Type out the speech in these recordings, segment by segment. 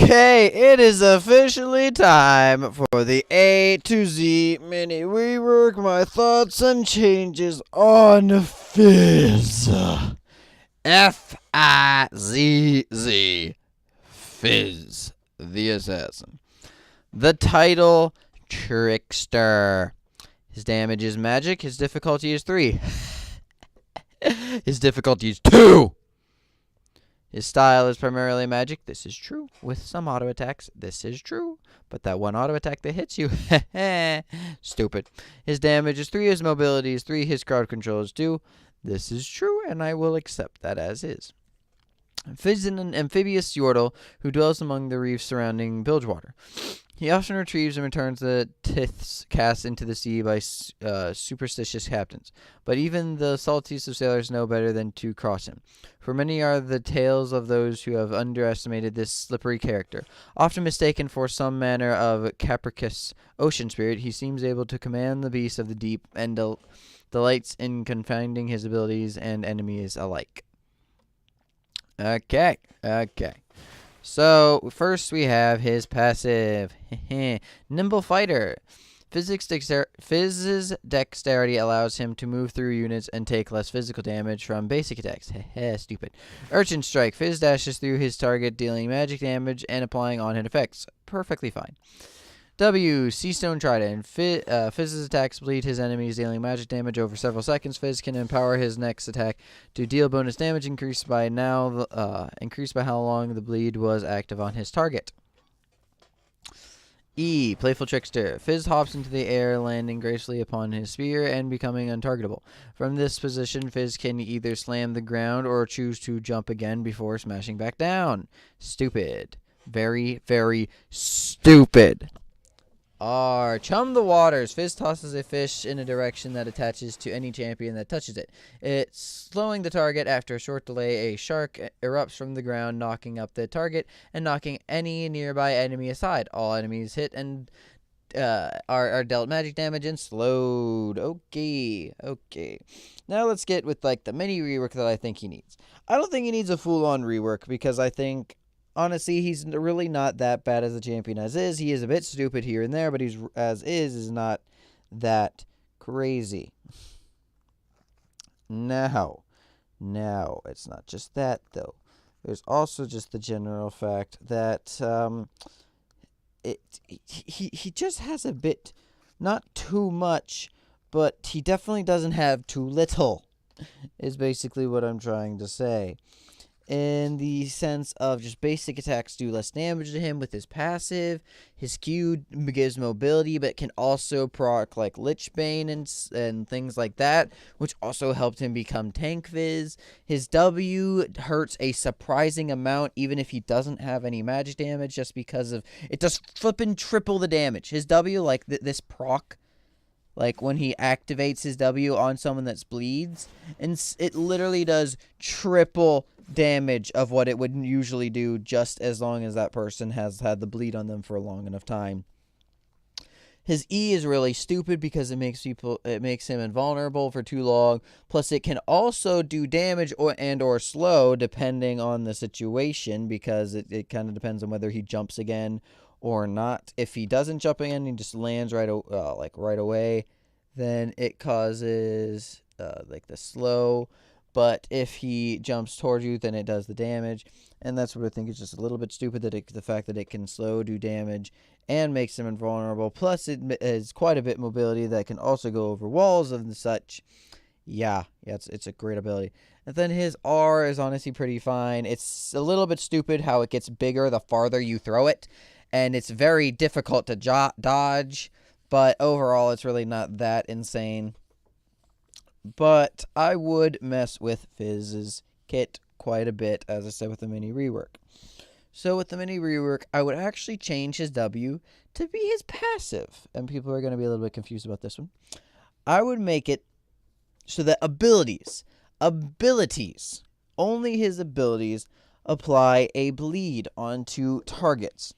Okay, it is officially time for the A to Z mini rework. My thoughts and changes on Fizz. Fizz. Fizz, the assassin. The Tidal Trickster. His damage is magic. His difficulty is 3. His difficulty is 2. His style is primarily magic. This is true. With some auto attacks. This is true. But that one auto attack that hits you. Stupid. His damage is 3. His mobility is 3. His crowd control is 2. This is true, and I will accept that as is. Fizz is an amphibious yordle who dwells among the reefs surrounding Bilgewater. He often retrieves and returns the tiths cast into the sea by superstitious captains, but even the saltiest of sailors know better than to cross him. For many are the tales of those who have underestimated this slippery character. Often mistaken for some manner of capricious ocean spirit, he seems able to command the beasts of the deep and delights in confounding his abilities and enemies alike. Okay. So, first we have his passive. Nimble Fighter. Fizz's dexterity allows him to move through units and take less physical damage from basic attacks. Stupid. Urchin Strike. Fizz dashes through his target, dealing magic damage and applying on-hit effects. Perfectly fine. W. Seastone Trident. Fizz's attacks bleed his enemies, dealing magic damage over several seconds. Fizz can empower his next attack to deal bonus damage, increased by how long the bleed was active on his target. E. Playful Trickster. Fizz hops into the air, landing gracefully upon his spear and becoming untargetable. From this position, Fizz can either slam the ground or choose to jump again before smashing back down. Stupid. Very, very stupid. R. Chum the Waters. Fizz tosses a fish in a direction that attaches to any champion that touches it. It's slowing the target. After a short delay, a shark erupts from the ground, knocking up the target and knocking any nearby enemy aside. All enemies hit and are dealt magic damage and slowed. Okay. Now let's get with the mini rework that I think he needs. I don't think he needs a full-on rework because I think, honestly, he's really not that bad as a champion as is. He is a bit stupid here and there, but he's is not that crazy. Now, it's not just that, though. There's also just the general fact that he just has a bit, not too much, but he definitely doesn't have too little, is basically what I'm trying to say. In the sense of just basic attacks do less damage to him with his passive. His Q gives mobility, but can also proc like Lichbane and things like that, which also helped him become Tank Fizz. His W hurts a surprising amount, even if he doesn't have any magic damage, just because of it does flippin' triple the damage. His W, this proc, when he activates his W on someone that bleeds, and it literally does triple damage of what it would usually do, just as long as that person has had the bleed on them for a long enough time. His E is really stupid because it makes him invulnerable for too long. Plus, it can also do damage or slow depending on the situation, because it kind of depends on whether he jumps again or not. If he doesn't jump again, he just lands right away, then it causes the slow. But if he jumps towards you, then it does the damage. And that's what I think is just a little bit stupid, the fact that it can slow, do damage, and makes him invulnerable. Plus, it has quite a bit mobility that can also go over walls and such. Yeah, it's a great ability. And then his R is honestly pretty fine. It's a little bit stupid how it gets bigger the farther you throw it. And it's very difficult to dodge. But overall, it's really not that insane. But I would mess with Fizz's kit quite a bit, as I said, with the mini rework. So with the mini rework, I would actually change his W to be his passive. And people are going to be a little bit confused about this one. I would make it so that abilities, only his abilities apply a bleed onto targets.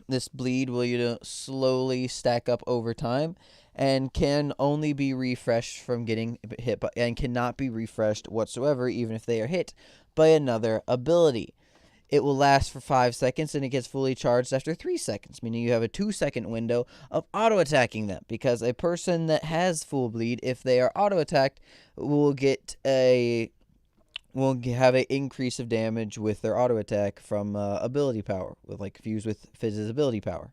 This bleed will slowly stack up over time, and can only be refreshed from getting hit and cannot be refreshed whatsoever, even if they are hit by another ability. it will last for 5 seconds, and it gets fully charged after 3 seconds, meaning you have a 2-second window of auto-attacking them, because a person that has full bleed, if they are auto-attacked, will have an increase of damage with their auto-attack from ability power, fused with Fizz's ability power.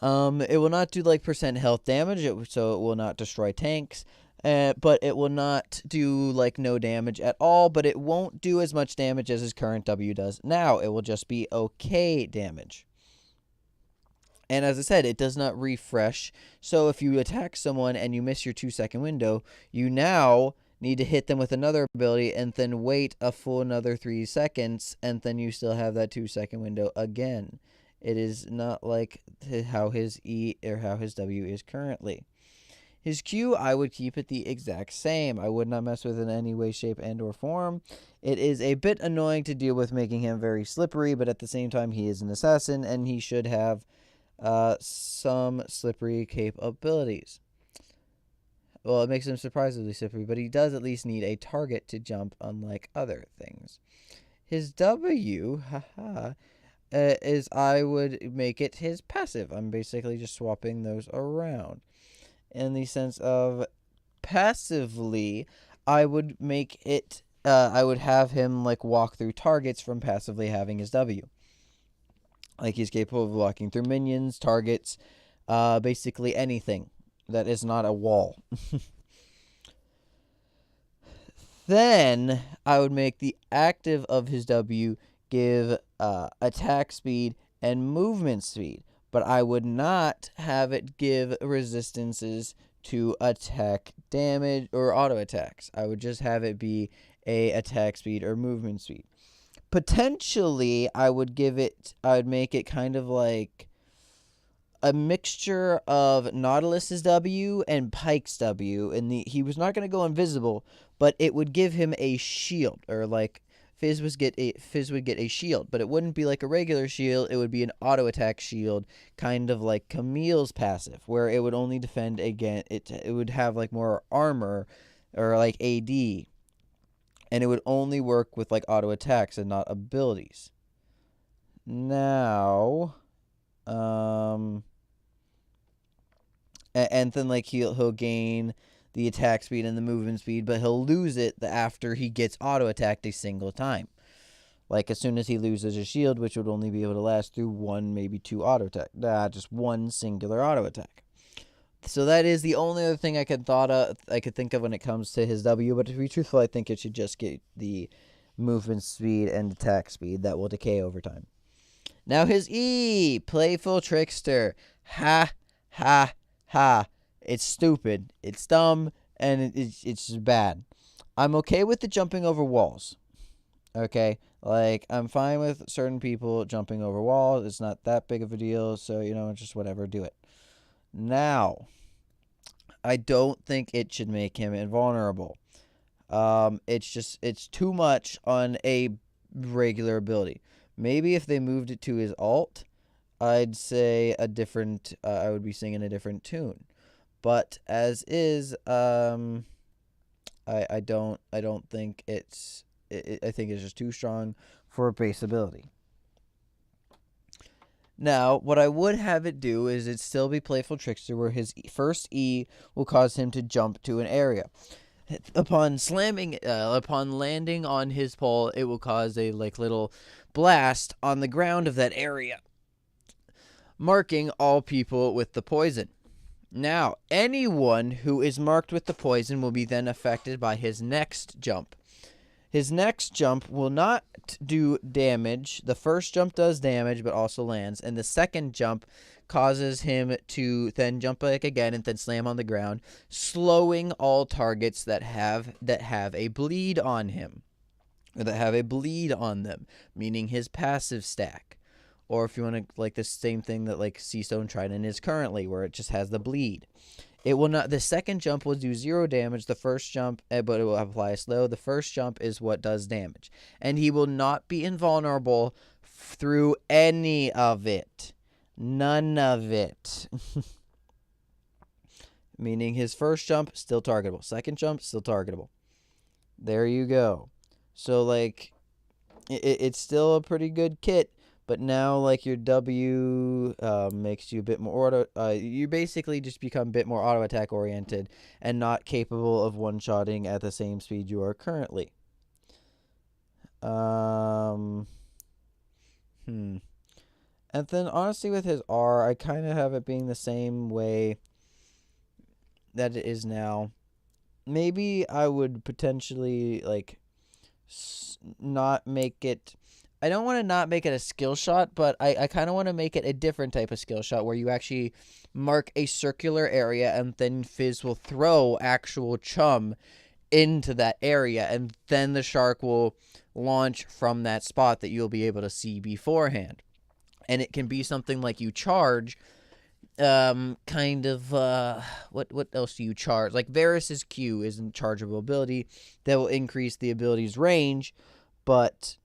It will not do percent health damage, so it will not destroy tanks. But it will not do no damage at all, but it won't do as much damage as his current W does now. It will just be okay damage. And as I said, it does not refresh. So if you attack someone and you miss your 2-second window, you now need to hit them with another ability and then wait a full another 3 seconds, and then you still have that 2-second window again. It is not like how his E or how his W is currently. His Q, I would keep it the exact same. I would not mess with it in any way, shape, and or form. It is a bit annoying to deal with, making him very slippery, but at the same time, he is an assassin, and he should have some slippery capabilities. Well, it makes him surprisingly slippery, but he does at least need a target to jump, unlike other things. His W, is I would make it his passive. I'm basically just swapping those around. In the sense of passively, I would make it, I would have him walk through targets from passively having his W. He's capable of walking through minions, targets, basically anything that is not a wall. Then I would make the active of his W give attack speed and movement speed, but I would not have it give resistances to attack damage or auto attacks. I would just have it be a attack speed or movement speed. Potentially, I would make it kind of like a mixture of Nautilus's W and Pike's W, and he was not going to go invisible, but it would give him a shield, or Fizz would get a shield, but it wouldn't be like a regular shield. It would be an auto attack shield, kind of like Camille's passive, where it would only defend against it would have more armor or AD, and it would only work with auto attacks and not abilities. Now, and then he'll gain the attack speed and the movement speed, but he'll lose it after he gets auto attacked a single time. As soon as he loses his shield, which would only be able to last through 1, maybe 2 auto attack. Just one singular auto attack. So that is the only other thing I could think of when it comes to his W, but to be truthful, I think it should just get the movement speed and attack speed that will decay over time. Now his E, Playful Trickster. Ha, ha, ha. It's stupid, it's dumb, and it's just bad. I'm okay with the jumping over walls. Okay? I'm fine with certain people jumping over walls. It's not that big of a deal, so, just whatever, do it. Now, I don't think it should make him invulnerable. It's too much on a regular ability. Maybe if they moved it to his alt, I'd say I would be singing a different tune. But as is, I don't think I think it's just too strong for a base ability. Now, what I would have it do is it still be Playful Trickster, where his first E will cause him to jump to an area. Upon landing on his pole, it will cause a little blast on the ground of that area, marking all people with the poison. Now, anyone who is marked with the poison will be then affected by his next jump. His next jump will not do damage. The first jump does damage, but also lands. And the second jump causes him to then jump again and then slam on the ground, slowing all targets that have a bleed on him, or that have a bleed on them, meaning his passive stack. Or if you want to, the same thing that, Seastone Trident is currently, where it just has the bleed. It will not, the second jump will do 0 damage, the first jump, but it will apply slow. The first jump is what does damage. And he will not be invulnerable through any of it. None of it. Meaning his first jump, still targetable. Second jump, still targetable. There you go. So, it's still a pretty good kit, but now like your W makes you a bit more auto. You basically just become a bit more auto attack oriented and not capable of one shotting at the same speed you are currently. Um. Hmm. And then honestly, with his R, I kind of have it being the same way that it is now. Maybe I would potentially like not make it. I don't want to not make it a skill shot, but I kind of want to make it a different type of skill shot where you actually mark a circular area and then Fizz will throw actual chum into that area, and then the shark will launch from that spot that you'll be able to see beforehand. And it can be something like you charge kind of what else do you charge? Like Varus's Q is a chargeable ability that will increase the ability's range, but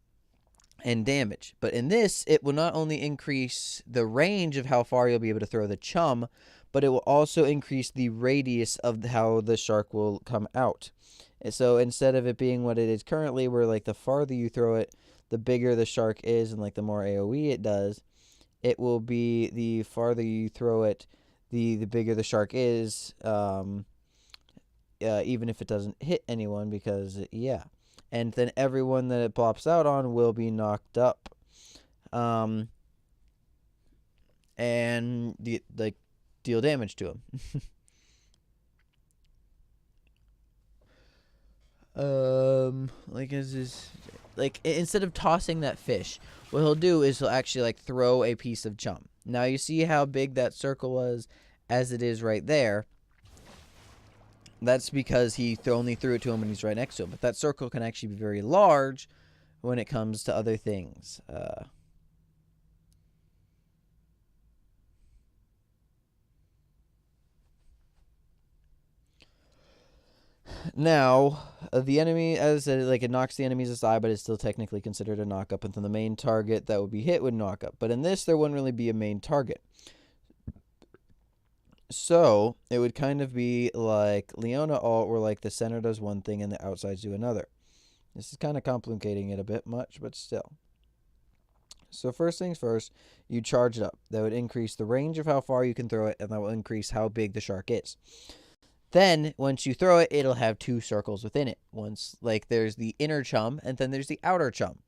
and damage. But in this, it will not only increase the range of how far you'll be able to throw the chum, but it will also increase the radius of how the shark will come out. And so instead of it being what it is currently, where like the farther you throw it, the bigger the shark is, and like the more AoE it does, it will be the farther you throw it, the bigger the shark is, even if it doesn't hit anyone, because, yeah. And then everyone that it plops out on will be knocked up. And deal damage to him. Instead of tossing that fish, what he'll do is he'll actually like throw a piece of chum. Now you see how big that circle was as it is right there. That's because he only threw it to him when he's right next to him. But that circle can actually be very large when it comes to other things. Now, the enemy, as I said, like it knocks the enemies aside, but it's still technically considered a knock up, and then the main target that would be hit would knock up. But in this, there wouldn't really be a main target. So it would kind of be like Leona ult, where like the center does one thing and the outsides do another. This is kind of complicating it a bit much, but still. So first things first, you charge it up. That would increase the range of how far you can throw it, and that will increase how big the shark is. Then, once you throw it, it'll have two circles within it. Once, like, there's the inner chum, and then there's the outer chum.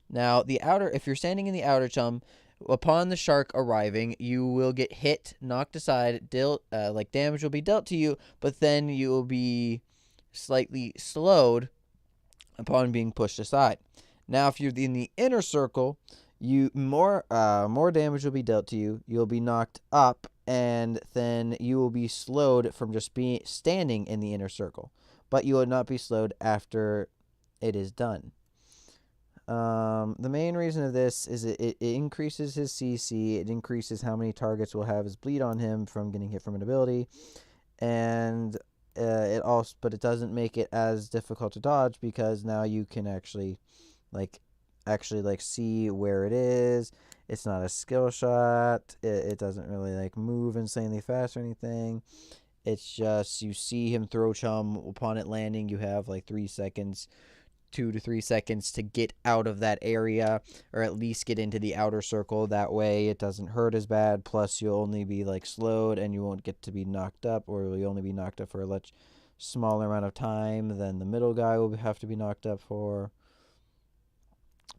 Now, the outer, if you're standing in the outer chum, upon the shark arriving, you will get hit, knocked aside, damage will be dealt to you, but then you will be slightly slowed upon being pushed aside. Now, if you're in the inner circle, more damage will be dealt to you. You'll be knocked up, and then you will be slowed from just standing in the inner circle. But you will not be slowed after it is done. The main reason of this is it increases his CC. It increases how many targets will have his bleed on him from getting hit from an ability, and but it doesn't make it as difficult to dodge, because now you can actually see where it is. It's not a skill shot. It doesn't really move insanely fast or anything. It's just you see him throw chum. Upon it landing, you have 3 seconds, 2 to 3 seconds to get out of that area, or at least get into the outer circle. That way it doesn't hurt as bad. Plus you'll only be slowed, and you won't get to be knocked up, or you'll only be knocked up for a much smaller amount of time than the middle guy will have to be knocked up for.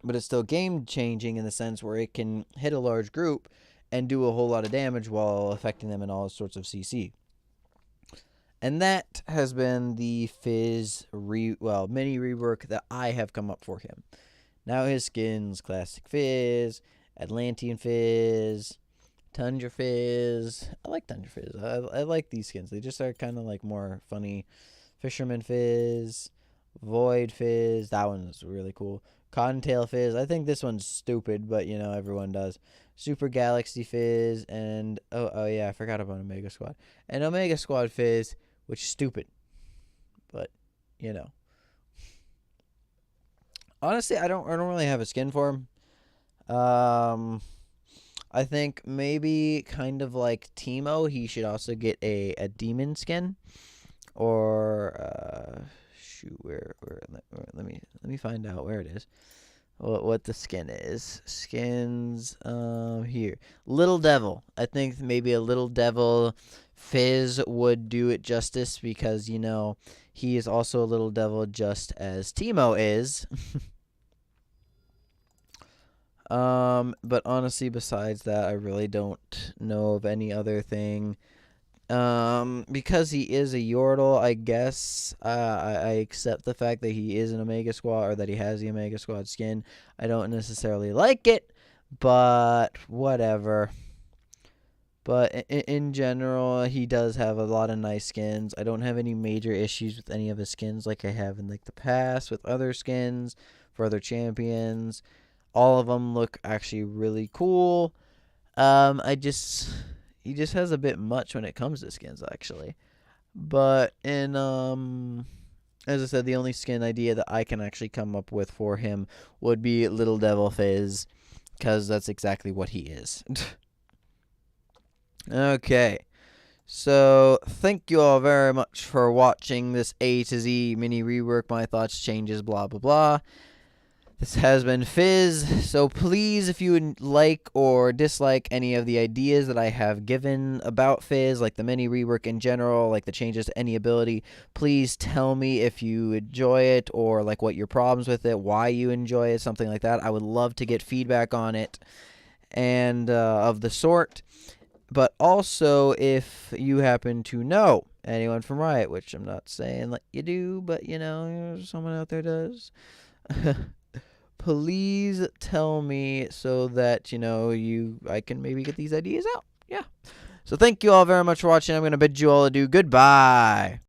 But it's still game changing in the sense where it can hit a large group and do a whole lot of damage while affecting them in all sorts of CC. And that has been the Fizz mini rework that I have come up for him. Now his skins: Classic Fizz, Atlantean Fizz, Tundra Fizz. I like Tundra Fizz. I like these skins. They just are kind of more funny. Fisherman Fizz, Void Fizz. That one's really cool. Cottontail Fizz. I think this one's stupid, but everyone does. Super Galaxy Fizz, and oh yeah, I forgot about Omega Squad. And Omega Squad Fizz, which is stupid. But honestly, I don't really have a skin for him. I think maybe kind of like Teemo, he should also get a demon skin, or shoot, where let me find out where it is. what the skin is. Skins here. Little Devil. I think maybe a Little Devil Fizz would do it justice because, you know, he is also a Little Devil just as Teemo is. But honestly, besides that, I really don't know of any other thing. Because he is a Yordle, I guess I accept the fact that he is an Omega Squad, or that he has the Omega Squad skin. I don't necessarily like it, but whatever. But in general, he does have a lot of nice skins. I don't have any major issues with any of his skins like I have in like the past with other skins for other champions. All of them look actually really cool. He just has a bit much when it comes to skins actually. But in as I said, the only skin idea that I can actually come up with for him would be Little Devil Fizz, because that's exactly what he is. Okay. So, thank you all very much for watching this A to Z mini rework, my thoughts, changes, blah, blah, blah. This has been Fizz, so please, if you would like or dislike any of the ideas that I have given about Fizz, like the mini rework in general, like the changes to any ability, please tell me if you enjoy it or like what your problems with it, why you enjoy it, something like that. I would love to get feedback on it and of the sort. But also, if you happen to know anyone from Riot, which I'm not saying that you do, but you know, someone out there does. Please tell me so that, you know, I can maybe get these ideas out. Yeah. So thank you all very much for watching. I'm going to bid you all adieu. Goodbye.